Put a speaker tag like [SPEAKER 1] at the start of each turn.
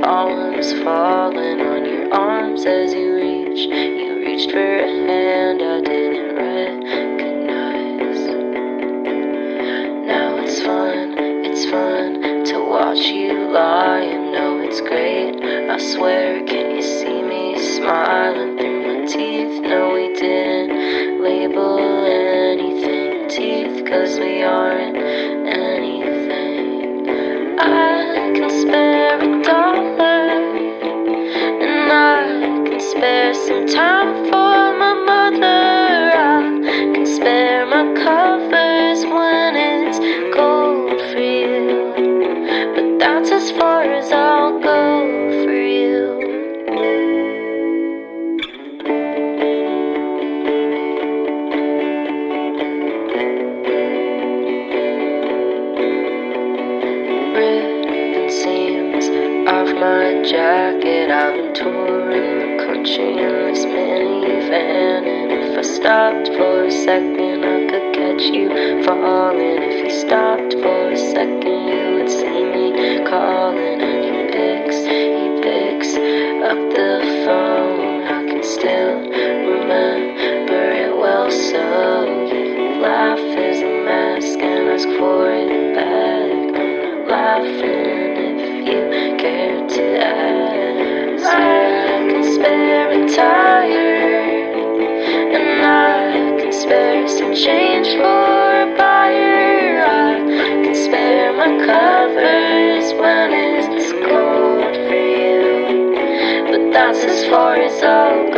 [SPEAKER 1] columns falling on your arms as you reached for a hand I didn't recognize. Now it's fun to watch you lie and know it's great. I swear, can you see me smiling through my teeth? No, we didn't label anything teeth, 'cause we aren't anything. I can spare $1, and I can spare some time for my mother. I can spare my covers when it's cold for you, but that's as far as I'll go for you. Ripping seams off my jacket, I've been touring the country in this minivan, and if I stopped for a second I could catch you falling. If you stopped for a second you would see me calling, and he picks up the phone. I can still remember it well, so you laugh as a mask and ask for it back. I'm not laughing if you care to ask. I can spare a tire, and I can spare some change for a buyer. I can spare my covers when it's cold for you, but that's as far as I'll go.